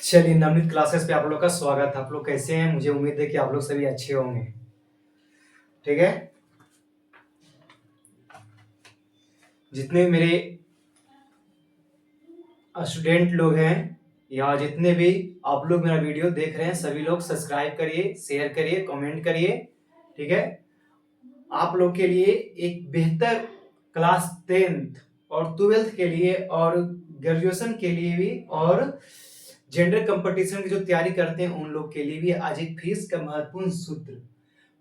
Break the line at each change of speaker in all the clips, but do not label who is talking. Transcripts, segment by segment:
चलिए, नवनीत क्लासेस पे आप लोग का स्वागत है। आप लोग कैसे हैं? मुझे उम्मीद है कि आप लोग सभी अच्छे होंगे। ठीक है, जितने मेरे स्टूडेंट लोग हैं या जितने भी आप लोग मेरा वीडियो देख रहे हैं, सभी लोग सब्सक्राइब करिए, शेयर करिए, कमेंट करिए। ठीक है, आप लोग के लिए एक बेहतर क्लास 10th और 12th के लिए और ग्रेजुएशन के लिए भी और जेंडर कंपटीशन की जो तैयारी करते हैं उन लोग के लिए भी आज एक फिजिक्स का महत्वपूर्ण सूत्र,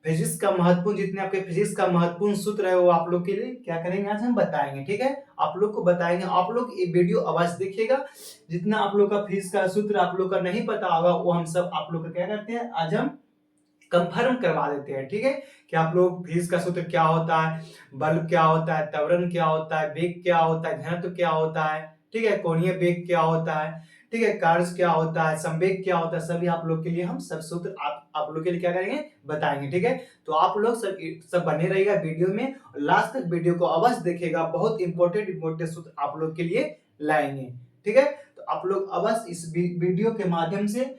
फिजिक्स का महत्वपूर्ण, जितने आपके फिजिक्स का महत्वपूर्ण सूत्र है वो आप लोग के लिए क्या करेंगे, आज हम बताएंगे। ठीक है, आप लोग को बताएंगे। आप लोग ये वीडियो अवश्य देखिएगा। जितना आप लोग का फिजिक्स का सूत्र आप लोग का नहीं पता होगा वो हम सब आप लोग का क्या करते हैं, आज हम कंफर्म करवा देते हैं। ठीक है, कि आप लोग फिजिक्स का सूत्र क्या होता है, बल क्या होता है, त्वरण क्या होता है, वेग क्या होता है, घनत्व क्या होता है, ठीक है, कोणीय वेग क्या होता है, ठीक है, कार्य क्या होता है, संवेग क्या होता है, सभी आप लोग के लिए हम सब सूत्र आप लोग के लिए क्या करेंगे, बताएंगे। ठीक है, तो आप लोग सब बने रहिएगा वीडियो में, लास्ट तक वीडियो को अवश्य देखिएगा। बहुत इंपॉर्टेंट सूत्र आप लोग के लिए लाएंगे। ठीक है, तो आप लोग अवश्य इस वीडियो के माध्यम से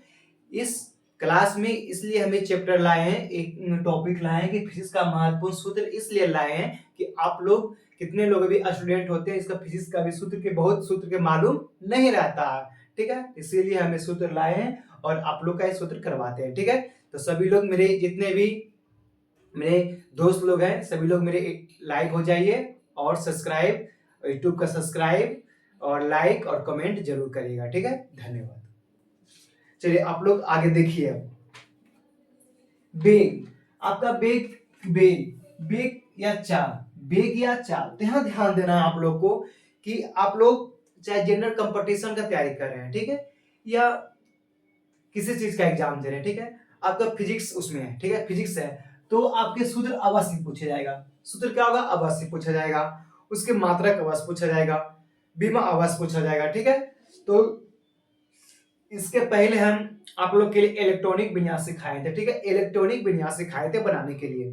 इस क्लास में, इसलिए हमें चैप्टर लाए हैं, एक टॉपिक लाए हैं कि फिजिक्स का महत्वपूर्ण सूत्र इसलिए लाए हैं कि आप लोग कितने लोग अभी स्टूडेंट होते हैं, इसका फिजिक्स का भी सूत्र के बहुत सूत्र के मालूम नहीं रहता है। ठीक है, इसीलिए हमें सूत्र लाए हैं और आप लोग का ये सूत्र करवाते हैं। ठीक है, तो सभी लोग मेरे जितने भी मेरे दोस्त लोग हैं सभी लोग मेरे लाइक हो जाइए और सब्सक्राइब, यूट्यूब का सब्सक्राइब और लाइक और कमेंट जरूर करिएगा। ठीक है, धन्यवाद। चलिए आप लोग आगे देखिए। अब बेग, आपका बेग बेग बेग या चाल, बेग या चाल, तो यहाँ ध्यान देना है आप लोग को कि आप लोग चाहे जनरल कंपटीशन का तैयारी कर रहे हैं, ठीक है, या किसी चीज का एग्जाम दे रहे हैं, ठीक है, आपका फिजिक्स उसमें है, ठीक है, फिजिक्स है, तो आपके सूत्र अवश्य पूछा जाएगा। सूत्र क्या होगा, अवश्य पूछा जाएगा। उसके मात्रक अवश्य पूछा जाएगा, बीमा अवश्य पूछा जाएगा। ठीक है, तो इसके पहले हम आप लोग के लिए इलेक्ट्रॉनिक विन्यास सिखाए थे। ठीक है, इलेक्ट्रॉनिक विन्यास सिखाए थे बनाने के लिए।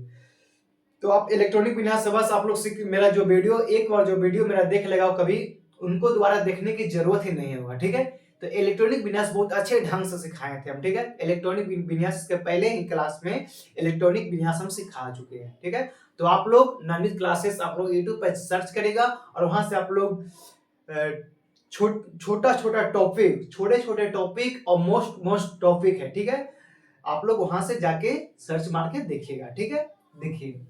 तो आप इलेक्ट्रॉनिक विन्यास बस आप लोग मेरा जो वीडियो, एक बार जो वीडियो मेरा देख लेगा कभी उनको दोबारा देखने की जरूरत ही नहीं होगा। ठीक है, तो इलेक्ट्रॉनिक विन्यास बहुत अच्छे ढंग से सिखाए थे हम। ठीक है, इलेक्ट्रॉनिक विन्यास के पहले ही क्लास में इलेक्ट्रॉनिक विन्यास हम सिखा चुके हैं। ठीक है, तो आप लोग नवनीत क्लासेस आप लोग यूट्यूब पर सर्च करेगा और वहां से आप लोग छोटा छोटा टॉपिक, छोटे छोटे टॉपिक और मोस्ट टॉपिक है। ठीक है, आप लोग वहां से जाके सर्च मार के देखिएगा। ठीक है, देखिए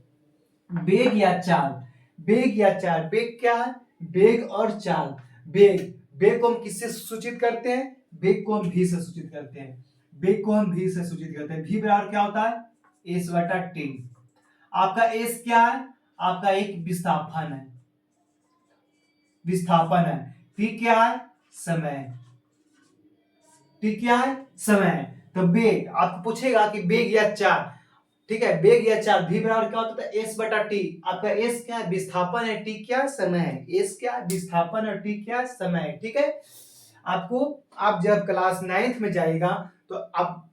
बेग या चाल, बेग या चाल, बेग क्या है, बेग और चाल। बेग, बेग को हम किससे सूचित करते हैं, बेग को हम भी से सूचित करते हैं, बेग को हम भी से सूचित करते हैं। भी बराबर क्या होता है, एस बटा टी। आपका एस क्या है, आपका एक विस्थापन है, विस्थापन है। टी क्या है, समय, टी क्या है, समय। तो बेग आपको पूछेगा कि बेग या चाल, ठीक है, बेग या चाल, भी बराबर क्या होता है, एस बटा टी। आपका एस क्या है, विस्थापन है, टी क्या, समय है। एस क्या, विस्थापन है, टी क्या, समय है। ठीक है, आपको, आप जब क्लास 9th में जाएगा तो आप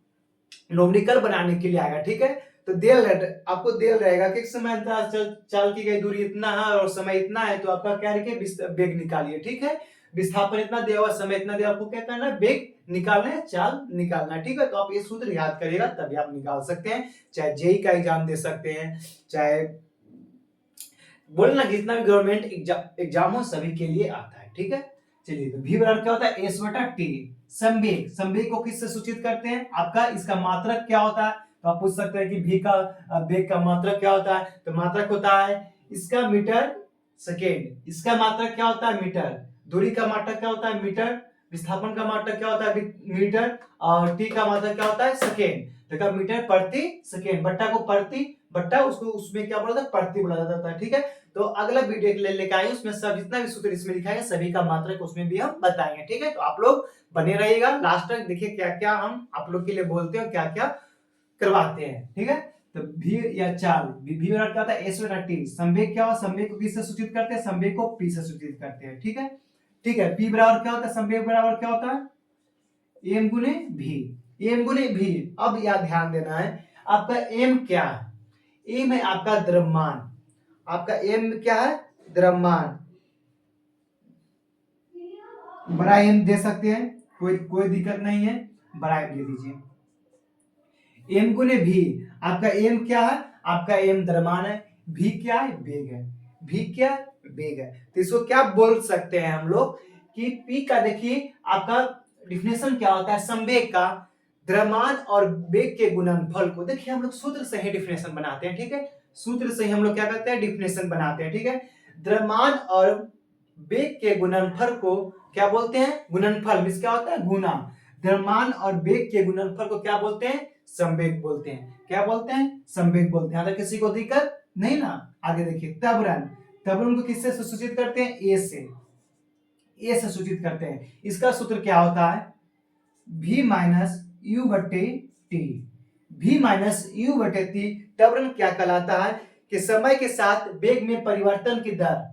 न्यूमेरिकल बनाने के लिए आएगा। ठीक है, तो आपको दिया रहेगा कि समय चाल की गई दूरी इतना है और समय इतना है, तो आपका क्या रखिए, बेग निकालिए। ठीक है, विस्थापन इतना दिया हुआ, समय इतना दिया, आपको क्या करना है, बेग निकालना है, चाल निकालना है। ठीक है, तो आप ये सूत्र याद करिएगा तभी आप निकाल सकते हैं। चाहे जेई का एग्जाम दे सकते हैं, चाहे बोलना जितना भी गवर्नमेंट एग्जाम हो सभी के लिए आता है। ठीक है, चलिए, तो भी बराबर क्या होता है, एस बटा टी। संवेग, संवेग को किससे सूचित करते हैं, आपका इसका मात्रक क्या होता है, तो आप पूछ सकते हैं कि भी का वेग का मात्रक क्या होता है, तो मात्रक होता है इसका मीटर सेकेंड। इसका मात्रक क्या होता है, मीटर। दूरी का मात्रक क्या होता है, मीटर। विस्थापन का मात्रक क्या होता है, मीटर। और टी का मात्रक क्या होता है, सेकेंड। देखा, मीटर प्रति सेकेंड, बट्टा को प्रति, बट्टा उसको उसमें क्या बोला था, प्रति बोला जाता है। ठीक है, तो अगला वीडियो लेके आए, उसमें सब जितना भी सूत्र इसमें लिखा है सभी का मात्रक उसमें भी हम बताएंगे। ठीक है, तो आप लोग बने रहिएगा लास्ट तक, देखिए क्या क्या हम आप लोग के लिए बोलते हैं, क्या क्या करवाते हैं। ठीक है, तो भी या चाल, भी बराबर क्या होता है, एस बटा टी। संवेग क्या हो, संवेग को किससे सूचित करते हैं, संवेग को पी से सूचित करते हैं। ठीक है, ठीक है, पी बराबर क्या होता है, संवेग बराबर क्या होता है, एम गुने भी, एम गुने भी। अब यह ध्यान देना है, आपका एम क्या है, एम है आपका द्रव्यमान, आपका एम क्या है, द्रव्यमान, बड़ा एम दे सकते हैं, कोई दिक्कत नहीं है, बड़ा एम दे दीजिए। एम गुने भी, आपका एम क्या है, आपका एम द्रव्यमान है, भी क्या है, वेग है, भी क्या वेग है। तो इसको क्या बोल सकते हैं हम लोग कि पी का देखिए आपका डिफिनेशन क्या होता है, संवेग का द्रव्यमान और वेग के गुणनफल को, देखिए हम लोग सूत्र से ही डिफिनेशन बनाते हैं, ठीक है, सूत्र से ही हम लोग क्या करते हैं, डिफिनेशन बनाते हैं, ठीक है। द्रव्यमान और वेग के गुणनफल को क्या बोलते हैं, गुणनफल मींस क्या होता है, गुना। द्रव्यमान और वेग के गुणनफल को क्या बोलते हैं, संवेग बोलते हैं। क्या बोलते हैं, संवेग बोलते हैं। अगर किसी को दिक्कत नहीं ना, आगे देखिए त्वरण, त्वरण को किससे सूचित करते हैं, ए से, ए से सूचित करते हैं। इसका सूत्र क्या होता है, v माइनस यू बटे टी, v माइनस यू बटे टी। त्वरण क्या कहलाता है कि समय के साथ वेग में परिवर्तन की दर,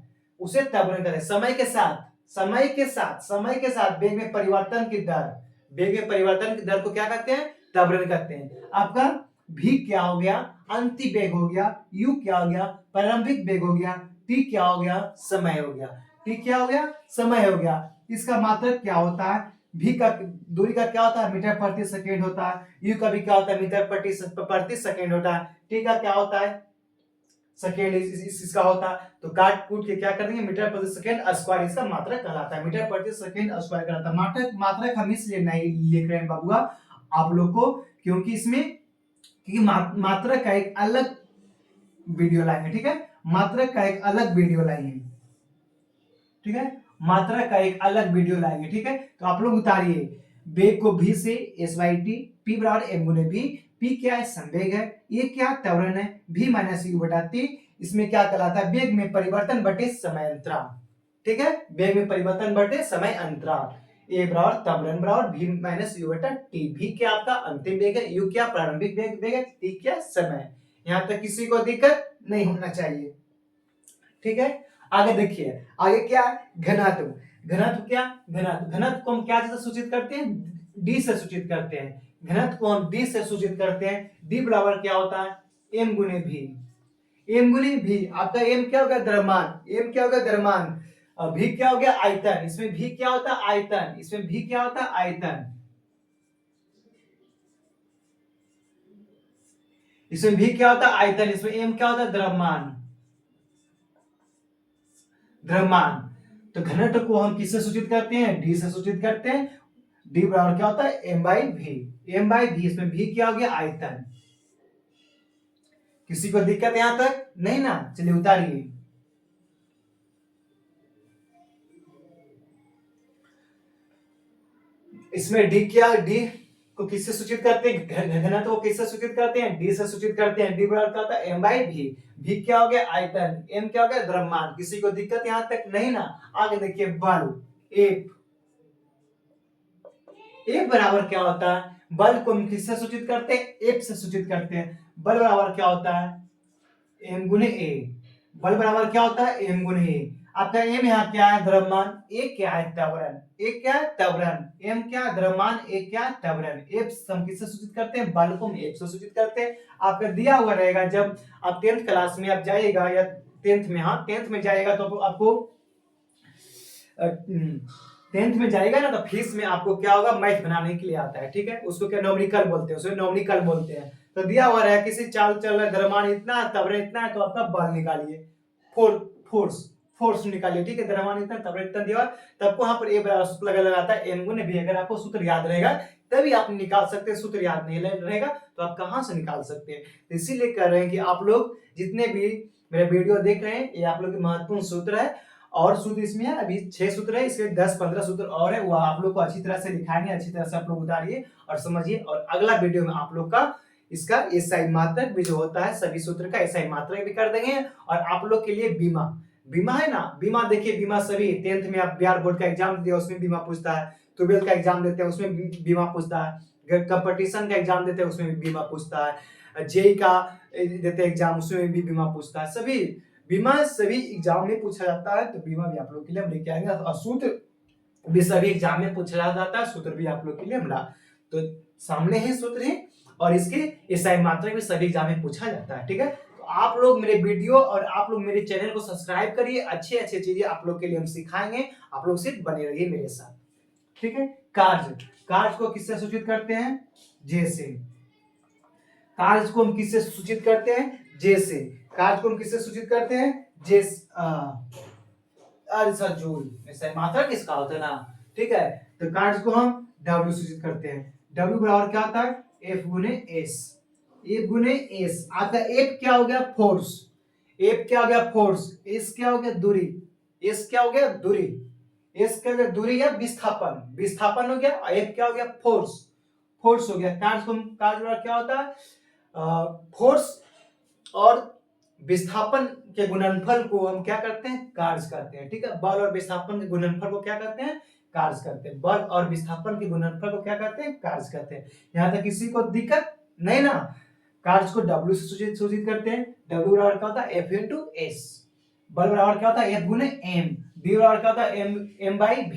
उसे त्वरण कहते हैं। समय के साथ, समय के साथ, समय के साथ वेग में परिवर्तन की दर, वेग में परिवर्तन की दर को क्या कहते हैं, त्वरण कहते हैं। आपका v क्या हो गया, अंतिम वेग हो गया, u क्या हो गया, प्रारंभिक वेग हो गया, t क्या हो गया, समय हो गया, t क्या हो गया, समय हो गया। इसका मात्रक क्या होता है, v का दूरी का क्या होता है, मीटर प्रति सेकेंड होता है, u का भी क्या होता है, मीटर प्रति सेकेंड होता है, t का क्या होता है, सेकेंड इसका होता है। तो काट कूट के क्या कर देंगे, मीटर प्रति सेकेंड स्क्वायर इसका मात्रक कहलाता है, मीटर प्रति सेकेंड स्क्वायर कहलाता है। मात्रक हम इसलिए नहीं लिख रहे हैं बाबूआ आप लोग को, क्योंकि इसमें मात्रक का एक अलग वीडियो लाएंगे, ठीक है, मात्रक का एक अलग वीडियो लाएंगे, ठीक है, मात्रक का एक अलग वीडियो लाएंगे, ठीक है। तो आप लोग उतारिए, वेग को v से s बाई टी, पी बराबर m गुने v, p क्या है, संवेग है, ये क्या त्वरण है, v माइनस यू बटा टी। इसमें क्या कहलाता है, वेग में परिवर्तन बटे समय अंतराल, ठीक है, वेग में परिवर्तन बटे समय अंतराल। ए बराबर त्वरण बराबर v माइनस यू बटा टी, v क्या आपका अंतिम वेग है, u क्या प्रारंभिक वेग है, t क्या समय। यहां तक किसी को दिक्कत नहीं होना चाहिए, ठीक है। आगे देखिए, आगे क्या है, घनत्व। घनत्व क्या, घनत्व को हम क्या से सूचित करते हैं, डी से सूचित करते हैं। घनत्व को हम डी से सूचित करते हैं। डी बराबर क्या होता है, एम गुने भी, एम गुने भी। आपका एम क्या होगा, द्रव्यमान, एम क्या होगा, द्रव्यमान, भी क्या हो गया, आयतन। इसमें भी क्या होता है, आयतन, इसमें भी क्या होता है, आयतन, इसमें भी क्या होता है, आयतन। इसमें एम क्या होता है, द्रव्यमान, द्रव्यमान। तो घनत्व को हम किससे सूचित करते हैं, डी से सूचित करते हैं। डी बराबर क्या होता है, एम बाई भी, एम बाई भी। इसमें भी क्या हो गया, आयतन। किसी को दिक्कत यहां तक नहीं ना, चलिए उतारिए। इसमें डी क्या, डी को किससे सूचित करते हैं, घनत्व को किससे सूचित करते हैं, डी से सूचित करते हैं। डी बराबर क्या होता है, एम बाई भी, भी क्या हो गया, आयतन, एम क्या हो गया, द्रव्यमान। किसी को दिक्कत यहां तक नहीं ना। आगे देखिए, बल, एफ, एफ बराबर क्या होता है, बल को हम किससे सूचित करते हैं, एफ से सूचित करते हैं। बल बराबर क्या होता है, एम गुने ए। बल बराबर क्या होता है, एम गुने ए। आपका एम यहाँ क्या है, द्रव्यमान, ए क्या है, त्वरण, ए क्या है, त्वरण, एम क्या है, द्रव्यमान, ए क्या है, त्वरण। एफ हम किससे सूचित करते हैं, बल को हम एफ से सूचित करते हैं। आपका दिया हुआ रहेगा, जब आप 10th क्लास में आप जाइएगा, या 10th में, हाँ 10th में जाइएगा, तो आपको 10th में जाएगा ना, तो फीस में आपको क्या होगा, मैथ बनाने के लिए आता है, ठीक है, उसको क्या न्यूमेरिकल बोलते हैं, उसे न्यूमेरिकल बोलते हैं। तो दिया हुआ है किसी चाल चल रहा है, द्रव्यमान इतना, त्वरण इतना है, तो आपका बल निकालिए, फोर्स निकालिए, ठीक है। द्रव्यमान इतना, त्वरण इतना दिया, तब को यहाँ पर ए बराबर लगाता है एम गुने भी। अगर आपको सूत्र याद रहेगा तभी आप निकाल सकते हैं, सूत्र याद नहीं रहेगा तो आप कहां से निकाल सकते हैं। तो इसीलिए कह रहे हैं कि आप लोग जितने भी मेरे वीडियो देख रहे हैं, ये आप लोग के महत्वपूर्ण सूत्र है। और सूत्र इसमें है, अभी 6 सूत्र है, इसके 10-15 सूत्र और है, वो आप लोग को अच्छी तरह से दिखाएंगे, अच्छी तरह से आप लोग उतारिए और समझिए। और अगला वीडियो में आप लोग का इसका एसआई मात्रक भी जो होता है, सभी सूत्र का एसआई मात्रक भी कर देंगे। और आप लोग के लिए बीमा, बीमा है ना, बीमा देखिए, बीमा सभी 10th में आप बिहार बोर्ड का एग्जाम दिया, उसमें बीमा पूछता है, 12th का एग्जाम देते हैं उसमें बीमा पूछता है, कंपटीशन का एग्जाम देते हैं उसमें बीमा पूछता है, जेई का देते हैं एग्जाम, उसमें भी बीमा पूछता है। सभी बीमा सभी एग्जाम में पूछा जाता है, तो बीमा भी आप लोग के लिए हम लेके आएंगे। और सूत्र भी सभी एग्जाम में पूछा जाता है, सूत्र भी आप लोग के लिए हम ला, तो सामने ही सूत्र है। और इसके एसआई मात्रक भी सभी एग्जाम में पूछा जाता है, ठीक है। तो आप लोग मेरे वीडियो और आप लोग मेरे चैनल को सब्सक्राइब करिए, अच्छे अच्छे चीजें आप लोग के लिए हम सिखाएंगे, आप लोग सिर्फ बने रहिए मेरे साथ, ठीक है। कार्य को किससे सूचित करते हैं? जे से। कार्य को हम किससे सूचित करते हैं? जे से। कार्य को हम किससे सूचित करते हैं? जे। अरे सर जूल, ऐसा मात्रा किसका होता है ना, ठीक है। तो कार्य को हम W सूचित करते हैं। W बराबर क्या होता है? F गुने S। F गुने S आपका F क्या हो गया? फोर्स। F क्या हो गया? फोर्स। S क्या हो गया? दूरी। S क्या हो गया? दूरी। S क्या हो गया? दूरी या विस्थापन। विस्थापन हो गया और F क्या हो गया? फोर्स। फोर्स हो गया। कार्य बराबर क्या होता है? फोर्स और विस्थापन के गुणनफल को हम क्या करते हैं? कार्य करते हैं, ठीक है। बल और विस्थापन के गुणनफल को क्या करते हैं? कार्य करते हैं। बल और विस्थापन के गुणनफल को क्या करते हैं? कार्य करते हैं। यहां तक किसी को दिक्कत नहीं ना? कार्य को W से सूचित करते हैं। W बराबर क्या होता है? F into S। बल बराबर क्या होता है? F गुने M। B बराबर क्या होता है? M by V।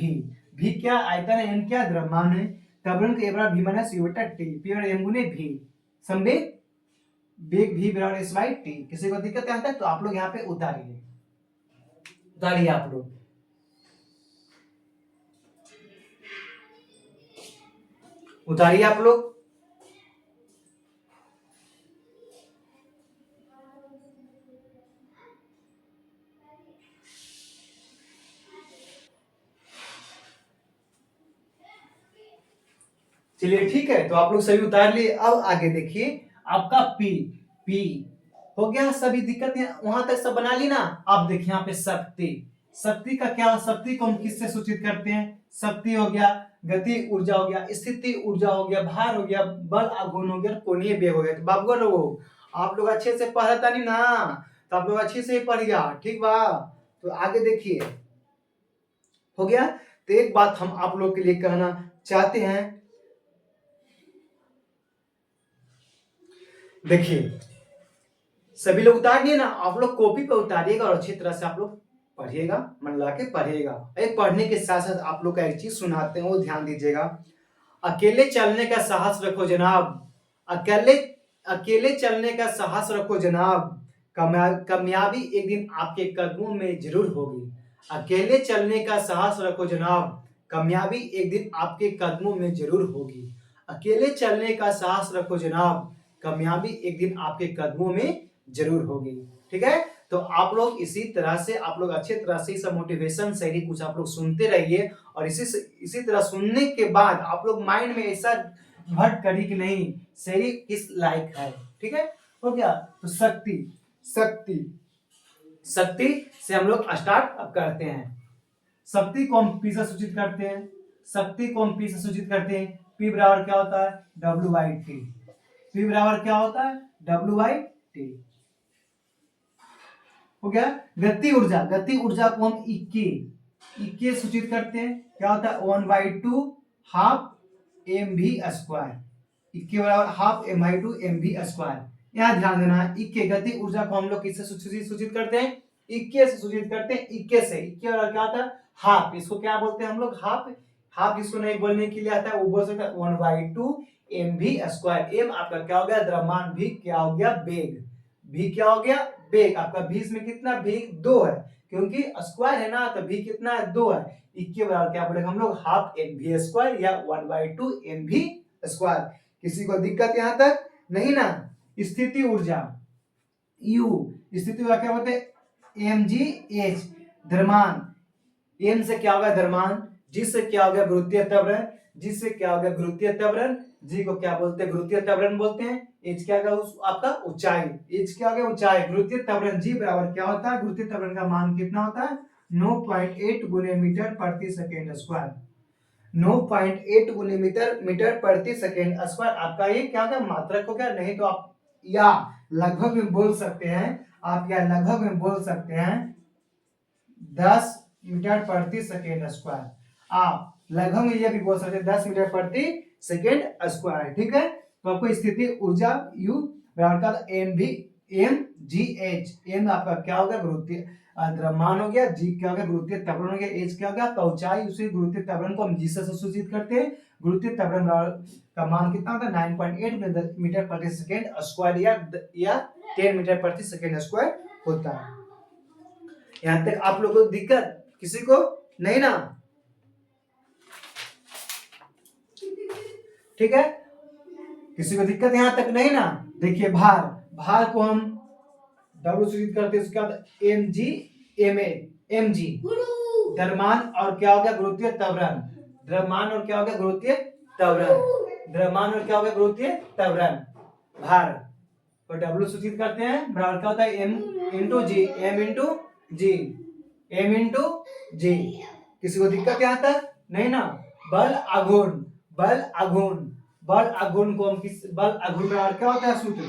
V क्या आयतन है? M क्या द्रव्यमान है? त्वरण का A बराबर V माइनस U बटा T। P बराबर M गुने V। संवेग वेग V बराबर S by T। किसी को दिक्कत आता है तो आप लोग यहाँ पे उतारिए आप लोग। उतारिए आप लोग। चलिए ठीक है, तो आप लोग सभी उतार लिए। अब आगे देखिए आपका P हो गया। सभी दिक्कत वहां तक सब बना ली ना? अब देखिए यहाँ पे शक्ति। शक्ति का क्या? शक्ति को हम किससे सूचित करते हैं? शक्ति हो गया, गति ऊर्जा हो गया, स्थिति ऊर्जा हो गया, भार हो गया, बल आघूर्ण हो गया, कोणीय वेग हो गया। तो बाबू लोग आप लोग अच्छे से पढ़ता नहीं ना, तो आप लोग अच्छे से ही पढ़िया, ठीक बा। तो आगे देखिए हो गया। तो एक बात हम आप लोग के लिए कहना चाहते हैं, देखिए सभी लोग उतार दिए ना? आप लोग कॉपी पे उतारिएगा और अच्छी तरह से आप लोग पढ़िएगा, मन लगा के पढ़िएगा। एक पढ़ने के साथ साथ आप लोग का एक चीज सुनाते हैं, वो ध्यान दीजिएगा। अकेले चलने का साहस रखो जनाब। अकेले अकेले चलने का साहस रखो जनाब। कामयाबी एक दिन आपके कदमों में जरूर होगी। अकेले चलने का साहस रखो जनाब। कामयाबी एक दिन आपके कदमों में जरूर होगी। अकेले चलने का साहस रखो जनाब। कामयाबी एक दिन आपके कदमों में जरूर होगी, ठीक है। तो आप लोग इसी तरह से आप लोग अच्छे तरह से सब मोटिवेशन शायरी कुछ आप लोग सुनते रहिए, और इसी तरह सुनने के बाद आप लोग माइंड में ऐसा भट करी कि नहीं शायरी किस लायक है, ठीक है। हो गया। तो शक्ति शक्ति शक्ति से हम लोग स्टार्ट अब करते हैं। शक्ति को हम P से सूचित करते हैं। शक्ति को हम P से सूचित करते हैं। P बराबर क्या होता है? W by T। P बराबर क्या होता है? W by T। हो गया। गति ऊर्जा को हम इक्के सूचित करते हैं। क्या होता है? 1/2 हाफ mv स्क्वायर। इक्के बराबर हाफ m/2 mv स्क्वायर। यहाँ ध्यान देना, इक्के गति ऊर्जा को हम लोग किससे सूचित करते हैं? इक्के से सूचित करते हैं। इक्के से इक्के बराबर क्या होता है? हाफ। इसको क्या बोलते हैं हम लोग? हाफ इसको नहीं बोलने के लिए आता है, वो बोल सकते हैं 1/2 mv स्क्वायर। m आपका क्या हो गया? द्रव्यमान। v क्या हो गया? वेग। v क्या हो गया? वेग। आपका 20 में कितना? वेग 2 है, क्योंकि स्क्वायर है ना, तो v कितना है? 2 है। इक्के बराबर क्या बोलेंगे हम लोग? हाफ mv स्क्वायर या 1/2 mv स्क्वायर। किसी को दिक्कत यहां तक नहीं ना? स्थिति ऊर्जा U, स्थिति ऊर्जा क्या बोलते हैं? mgh। द्रव्यमान, m से क्या होगा? द्रव्यमान। g से क्या हो गया? गुरुत्वीय त्वरण। g से क्या हो गया? गुरुत्वीय त्वरण। g को क्या बोलते हैं? गुरुत्वीय त्वरण बोलते हैं। h क्या होगा? आपका ऊंचाई। h क्या हो गया? ऊंचाई। गुरुत्वीय त्वरण g बराबर क्या होता है? गुरुत्वीय त्वरण का मान कितना होता है? 9.8 गुने मीटर प्रति सेकेंड स्क्वायर। 9.8 गुने मीटर प्रति सेकेंड स्क्वायर। आपका ये क्या होगा? मात्रक हो गया। नहीं तो आप या लगभग में बोल सकते हैं, आप या लगभग में बोल सकते हैं 10 मीटर प्रति सेकेंड स्क्वायर। आप लगभग में ये भी बोल सकते हैं 10 मीटर प्रति सेकेंड स्क्वायर, ठीक है। तो आपको स्थिति ऊर्जा U बराबर का mgh। m आपका क्या होगा? गुरुत्वीय द्रव्यमान हो गया। g क्या हो गया? गुरुत्वीय त्वरण हो गया। h क्या हो गया? आपका ऊंचाई। उसी गुरुत्वीय त्वरण को हम g से सूचित करते हैं। गुरुत्वीय त्वरण का मान कितना होता है? 9.8 मीटर प्रति सेकेंड स्क्वायर या 10 मीटर प्रति सेकेंड स्क्वायर होता है। यहां तक आप लोगों को दिक्कत किसी को नहीं ना? ठीक है, किसी को दिक्कत यहां तक नहीं ना। देखिए भार, भार को हम डब्ल्यू सूचित करते हैं, उसके बाद M G M A M G, द्रव्यमान और क्या हो गया गुरुत्वीय त्वरण, द्रव्यमान और क्या हो गया गुरुत्वीय त्वरण, द्रव्यमान और क्या हो गया गुरुत्वीय त्वरण, भार तो डब्ल्यू सूचित करते हैं, बराबर क्या होता है एम इंटू जी, एम इंटू जी, एम इंटू जी। किसी को दिक्कत यहां तक नहीं ना। बल आघूर्ण, बल आघूर्ण, बल आघूर्ण को हम किस, बल आघूर्ण बराबर क्या होता है सूत्र,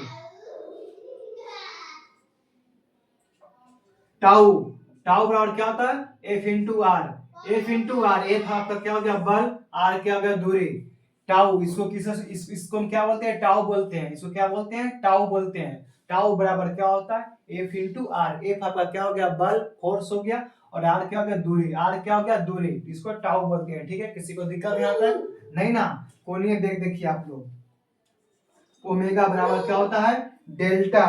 टाउ, टाउ बराबर क्या होता है F into R, F into R, F आपका क्या हो गया बल, आर क्या हो गया दूरी, टाउ इसको इसको हम क्या बोलते हैं टाउ बोलते हैं, इसको क्या बोलते हैं टाउ बोलते हैं। टाउ बराबर क्या होता है एफ इंटू आर, एफ आपका क्या हो गया बल फोर्स हो गया, और आर क्या हो गया दूरी, आर क्या हो गया दूरी, इसको टाउ बोलते हैं। ठीक है, किसी को दिक्कत यहाँ तक नहीं ना। कोणीय वेग देखिए आप लोग, ओमेगा बराबर क्या होता है डेल्टा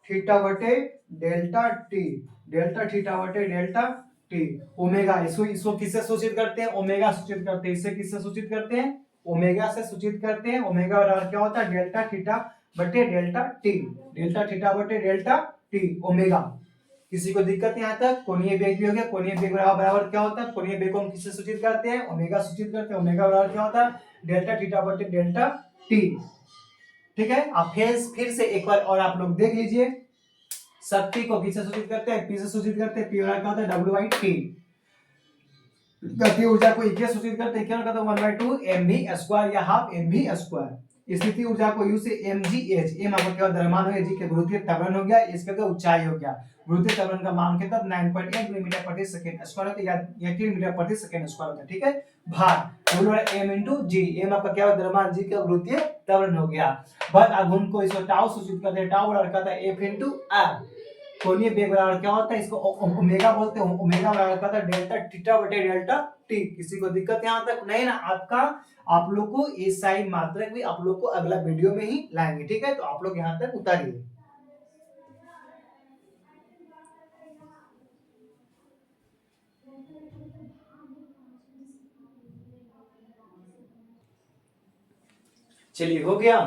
थीटा बटे डेल्टा टी, डेल्टा थीटा बटे डेल्टा टी, ओमेगा इसको इसको किससे सूचित करते हैं ओमेगा सूचित करते हैं, इसे किससे सूचित करते हैं ओमेगा से सूचित करते हैं। ओमेगा बराबर क्या होता है डेल्टा थीटा बटे डेल्टा टी, डेल्टा थीटा बटे डेल्टा टी ओमेगा। किसी को दिक्कत यहाँ तक, कोणीय वेग भी हो गया, कोणीय वेग बराबर क्या होता है, कोणीय वेग को हम किससे सूचित करते हैं ओमेगा सूचित करते हैं, ओमेगा बराबर क्या होता है डेल्टा थीटा बटे डेल्टा टी। ठीक है, आप फिर से एक बार और आप लोग देख लीजिए, शक्ति को किससे सूचित करते हैं पी से सूचित करते हैं, पी बराबर क्या होता है डब्ल्यू बाई टी, गति ऊर्जा को ई सूचित करते हैं क्या होता है 1/2 mv² या हाफ mv², स्थिति ऊर्जा को u से mgh, m आपका क्या द्रव्यमान हो गया, g के गुरुत्वीय त्वरण हो गया, इसका क्या ऊंचाई हो गया, गुरुत्वीय त्वरण का मान कितना 9.8 मीटर प्रति सेकंड स्क्वायर होता है या 3 मीटर प्रति सेकंड स्क्वायर होता है। ठीक है, भार m इंटू जी, m आपका क्या द्रव्यमान, g का गुरुत्वीय त्वरण हो गया। बल आघूर्ण को इसको टाउ सूचित करते हैं, टाउ बराबर क्या होता है f इंटू r, कोणीय वेग बराबर क्या होता है इसको ओमेगा बोलते हैं, ओमेगा बराबर क्या होता है डेल्टा थीटा बटे डेल्टा टी। किसी को दिक्कत यहां तक नहीं ना। आपका आप लोग को एसआई मात्रक भी आप लोग को अगला वीडियो में ही लाएंगे। ठीक है, तो आप लोग यहां तक उतारिए। चलिए हो गया,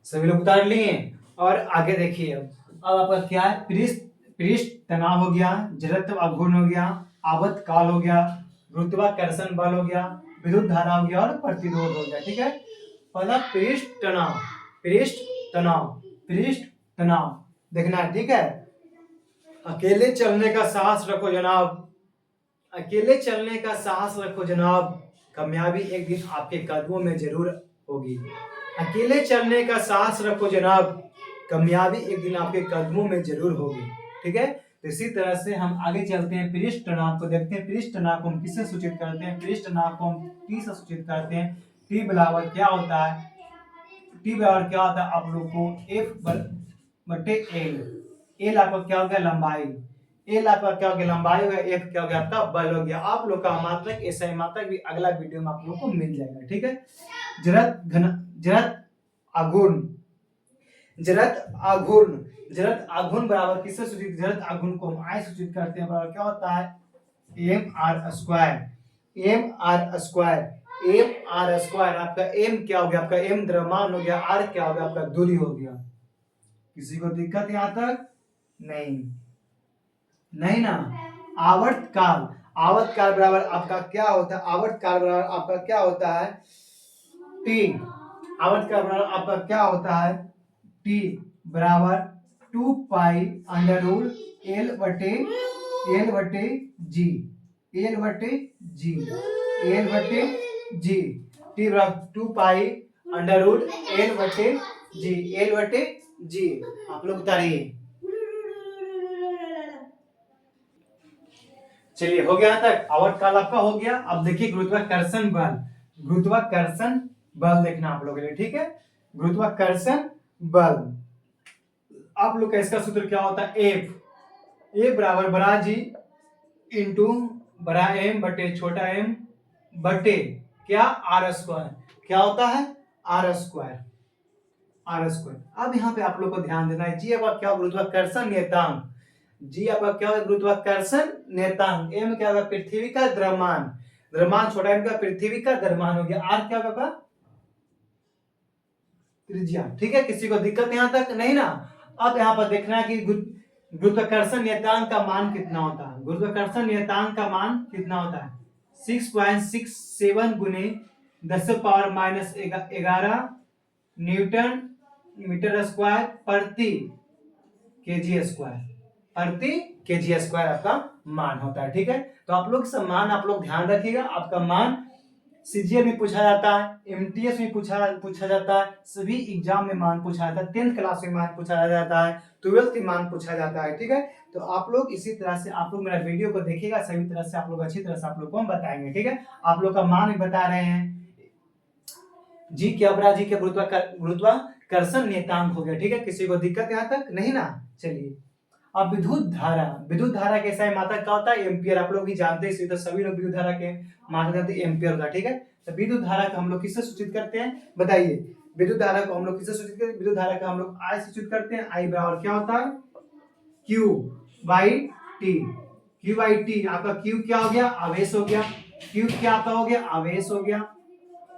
सभी लोग उतार लिए। और आगे देखिए, अब आपका क्या है पृष्ठ, पृष्ठ तनाव हो गया, जड़त्व आघूर्ण हो गया, आवर्त काल हो गया, गुरुत्वाकर्षण बल हो गया, विद्युत धारा हो गया और प्रतिरोध हो गया। ठीक है, पहला पृष्ठ तनाव, पृष्ठ तनाव, पृष्ठ तनाव देखना है। ठीक है, अकेले चलने का साहस रखो जनाब, अकेले चलने का साहस रखो जनाब, कामयाबी एक दिन आपके कदमों में जरूर होगी। अकेले चलने का साहस रखो जनाब, कामयाबी एक दिन आपके कदमों में जरूर होगी। ठीक है, तो इसी तरह से हम आगे चलते हैं, पृष्ठ तनाव को देखते हैं। पृष्ठ तनाव को हम किससे सूचित करते हैं, पृष्ठ तनाव को हम टी से सूचित करते हैं। टी बराबर क्या होता है, टी बराबर क्या होता है आप लोग को एफ बटे एल, एल आपका क्या हो गया लंबाई, एल आपका क्या हो गया लंबाई हो गया, एफ क्या हो गया आपका बल हो गया। आप लोग का मात्रक एसआई मात्रक भी अगला वीडियो में आप लोग को मिल जाएगा। ठीक है, जड़त घन, जड़त आघूर्ण, जड़त आघूर्ण, जड़त आघूर्ण बराबर किससे सूचित, जड़त आघूर्ण को हम आई सूचित करते हैं, बराबर क्या होता है M R square, M R square, M R square. आपका एम क्या हो गया, आपका एम द्रव्यमान हो गया, आर क्या हो गया आपका दूरी हो गया। किसी को दिक्कत यहां तक नहीं, नहीं ना। आवर्त काल, आवर्त काल बराबर आपका क्या होता है, आवर्त काल बराबर आपका क्या होता है टी, आवर्त काल बराबर आपका क्या होता है टी बराबर 2 पाई अंडर रूट एल बटे जी, एल बटे जी, एल बटे जी, टी बराबर 2 पाई अंडर रूट एल बटे जी, एल बटे जी। आप लोग उतारिए। चलिए हो गया तक, आवर्त काल आपका हो गया। अब देखिए गुरुत्वाकर्षण बल, गुरुत्वाकर्षण बल देखना आप लोगों के लिए। ठीक है, गुरुत्वाकर्षण बल आप लोग का इसका सूत्र क्या होता है एफ, ए बराबर बड़ा जी इंटू बड़ा एम बटे छोटा एम बटे क्या आर स्क्वायर, क्या होता है आर स्क्वायर, आर स्क्वायर। अब यहाँ पे आप लोग को ध्यान देना है, जी आपका क्या गुरुत्वाकर्षण नियतांक, जी आपका क्या होगा गुरुत्वाकर्षण नियतांक, एम क्या होगा पृथ्वी का द्रव्यमान, द्रव्यमान छोटा एम का पृथ्वी का द्रव्यमान हो गया, आर क्या होगा त्रिज्या। ठीक है, किसी को दिक्कत यहाँ तक नहीं ना। अब यहाँ पर देखना है कि गुरुत्वाकर्षण नियतांक का मान कितना होता है। गुरुत्वाकर्षण नियतांक का मान कितना होता है 6.67 गुने 10⁻11 न्यूटन मीटर स्क्वायर प्रति केजी स्क्वायर, प्रति केजी स्क्वायर आपका मान होता है। ठीक है, तो आप लोग सब मान आप लोग ध्यान रखिएगा। आपका मान सीजीएल में पूछा जाता है, एमटीएस में पूछा जाता है, सभी एग्जाम में मान पूछा जाता है, 10th क्लास में मान पूछा जाता है, 12th में मान पूछा जाता है। ठीक है, तो आप लोग इसी तरह से आप लोग मेरा वीडियो को देखिएगा, सभी तरह से आप लोग अच्छी तरह से आप लोग को हम बताएंगे। ठीक है, आप लोग का मान भी बता रहे हैं। जी क्या बड़ा जी के गुरुत्वाकर्षण नियतांक हो गया। ठीक है, किसी को दिक्कत यहाँ तक नहीं ना। चलिए, अब विद्युत धारा के SI मात्रक क्या होता है एम्पियर। आप लोग भी जानते हैं, तो सभी लोग विद्युत धारा के मात्रक एम्पियर होता है। ठीक है, तो विद्युत धारा को हम लोग किससे सूचित करते हैं बताइए। विद्युत धारा को हम लोग किससे सूचित करते हैं, विद्युत धारा का हम लोग I सूचित करते हैं। I बराबर क्या होता है Q by T। Q by T, आपका Q क्या हो गया आवेश हो गया। Q क्या आपका हो गया आवेश हो गया,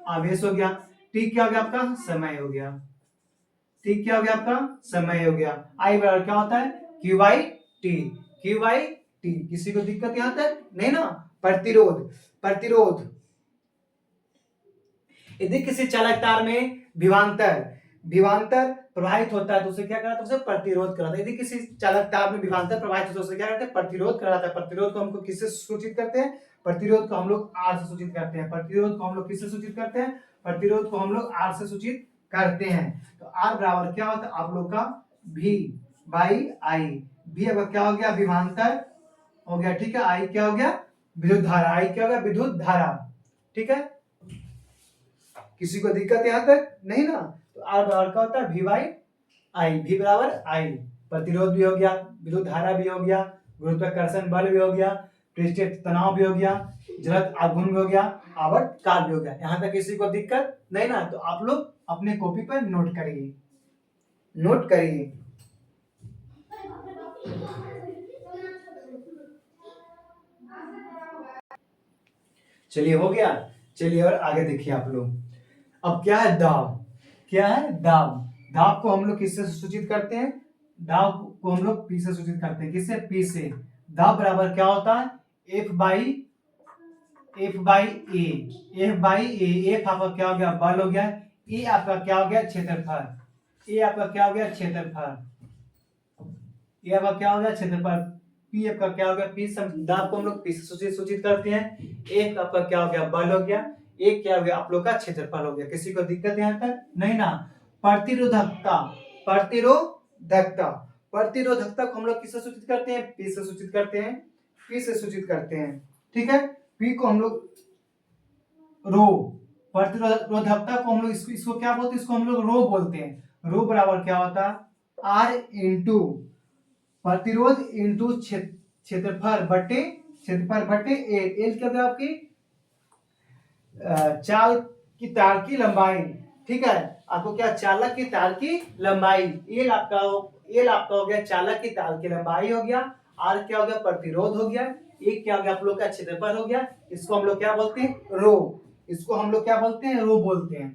आवेश हो गया। T क्या हो गया आपका समय हो गया। T क्या हो गया आपका समय हो गया। I बराबर क्या होता है Q by T, Q by T। किसी को दिक्कत यहां तक नहीं ना। प्रतिरोध यदि किसी चालक तार में विभवांतर प्रवाहित होता है तो उसे क्या कराता है, उसे प्रतिरोध कराता है। यदि किसी चालक तार में विभवांतर प्रवाहित होता है तो उसे क्या करते हैं प्रतिरोध कराता है। प्रतिरोध को हमको किससे सूचित करते हैं, प्रतिरोध को हम लोग R से सूचित करते हैं। प्रतिरोध को हम लोग किससे सूचित करते हैं, प्रतिरोध को हम लोग R से सूचित करते हैं। तो R बराबर क्या होता है आप लोग का V बाई I। V अगर क्या हो गया विभवांतर हो गया। ठीक है, I क्या हो गया विद्युत धारा, I क्या हो गया विद्युत धारा। ठीक है, किसी को दिक्कत यहां तक नहीं ना। तो R बराबर क्या होता है V बाई I। V बराबर I, प्रतिरोध भी हो गया, विद्युत धारा भी हो गया, गुरुत्वाकर्षण बल भी हो गया, पृष्ठीय तनाव भी हो गया, जड़त्व आघूर्ण भी हो गया, आवर्त काल भी हो गया। यहां तक किसी को दिक्कत नहीं ना। तो आप लोग अपने कॉपी पर नोट करिए, नोट करिए। चलिए हो गया। चलिए और आगे देखिए आप लोग। अब क्या है दाब, क्या है दाब। दाब को हम लोग किससे सूचित करते हैं, दाब को हम लोग P से सूचित करते हैं। किससे P से। दाब बराबर क्या होता है F बाई ए। F आपका क्या हो गया बल हो गया। E आपका क्या हो गया क्षेत्रफल। E आपका क्या हो गया क्षेत्रफल। E आपका क्या हो गया क्षेत्रफल। P आपका क्या हो गया P दाब को हम लोग P से सूचित करते हैं। F आपका क्या हो गया बल हो गया। एक क्या हो गया आप लोग का क्षेत्रफल हो गया। किसी को दिक्कत यहाँ तक नहीं ना। प्रतिरोधकता प्रतिरोधकता को हम लोग किससे सूचित करते हैं P से सूचित करते हैं, P से सूचित करते हैं। ठीक है, P को हम लोग रो, प्रतिरोधकता को हम लोग इसको क्या बोलते हैं, इसको हम लोग रो बोलते हैं। रो बराबर क्या होता है R इंटू प्रतिरोध इंटू क्षेत्रफल बटे एल क्या होगा आपकी चाल की तार की लंबाई। ठीक है, आपको क्या चालक की तार की लंबाई। एल आपका हो गया चालक की तार की लंबाई हो गया। आर क्या हो गया प्रतिरोध हो गया। एक क्या हो गया आप लोग का क्षेत्रफल हो गया। इसको हम लोग क्या बोलते हैं रो, इसको हम लोग क्या बोलते हैं रो बोलते हैं।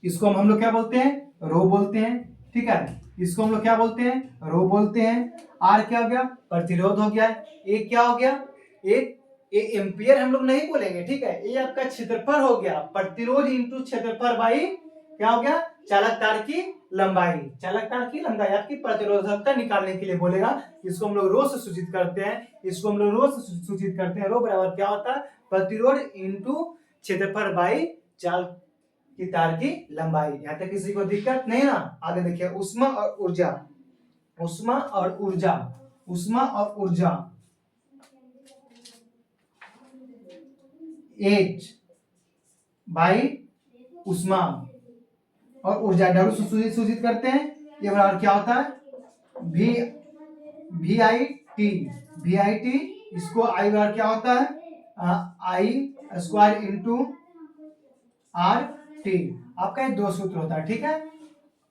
इसको हम लोग क्या बोलते हैं रो बोलते हैं। ठीक है, इसको हम लोग क्या बोलते हैं रो बोलते हैं। आर क्या हो गया प्रतिरोध हो गया। एक क्या हो गया एक एम्पियर हम लोग नहीं बोलेंगे। ठीक है, ये आपका क्षेत्रफल हो गया, प्रतिरोध इंटू क्षेत्रफल बाई क्या हो गया चालक तार की लंबाई। चालक तार की लंबाई आपकी प्रतिरोधकता निकालने के लिए बोलेगा। इसको हम लोग रो से सूचित करते हैं, इसको हम लोग रो से सूचित करते हैं। रो बराबर क्या होता है प्रतिरोध इंटू क्षेत्रफल बाई चाल की तार की लंबाई। यहां तक किसी को दिक्कत नहीं ना। आगे देखिए उष्मा और ऊर्जा, उष्मा और ऊर्जा, उष्मा और ऊर्जा H बाई उष्मा और ऊर्जा W सूचित करते हैं। ये बराबर क्या होता है वी आई टी। इसको आई बराबर क्या होता है आई स्क्वायर इंटू आर टी। आपका ये दो सूत्र होता है। ठीक है,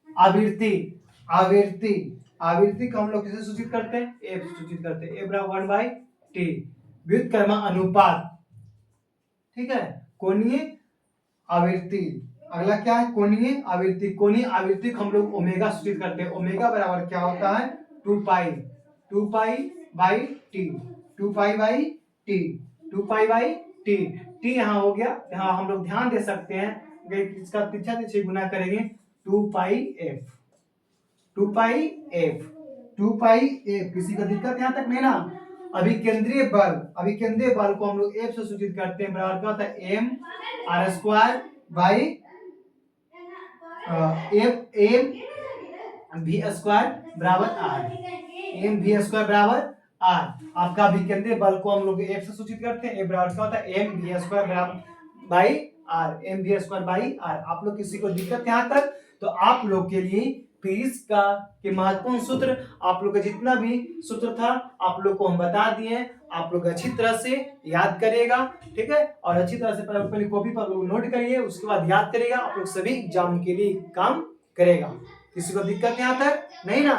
आवृत्ति आवृत्ति आवृत्ति को हम लोग किसे सूचित करते हैं एफ सूचित करते हैं। ए बराबर 1/t। व्युत्क्रमण अनुपात, ठीक है, कोणीय आवृत्ति। अगला क्या है, कोणीय आवृत्ति। कोणीय आवृत्ति को हम लोग ओमेगा सूचित करते हैं। ओमेगा बराबर क्या होता है, 2 पाई, 2 pi by T, 2 pi by T, 2 pi by T. T यहाँ हो गया, यहाँ हम लोग ध्यान दे सकते हैं कि इसका तिरछा तिरछे गुना करेंगे, 2 पाई एफ, 2 पाई एफ, 2 पाई एफ। किसी को दिक्कत यहाँ तक नहीं ना। अभिकेंद्रीय बल को हम लोग एफ से सूचित करते हैं, बराबर क्या होता है, M R square by M V square बराबर आर, एम वी स्क्वायर बराबर आर। आपका अभिकेंद्रीय बल को हम लोग एफ से सूचित करते हैं, एफ बराबर क्या होता है, एम वी स्क्वायर बराबर by R, M V square by R. आप लोग किसी को दिक्कत यहाँ तक, तो आप लोग के लिए पेरिस का के महत्वपूर्ण सूत्र, आप लोग का जितना भी सूत्र था आप लोग को हम बता दिए, आप लोग अच्छी तरह से याद करिएगा, ठीक है। और अच्छी तरह से पहले कॉपी पर नोट करिए, उसके बाद याद करिएगा, आप लोग सभी एग्जाम के लिए काम करेगा। किसी को दिक्कत यहाँ तक नहीं ना।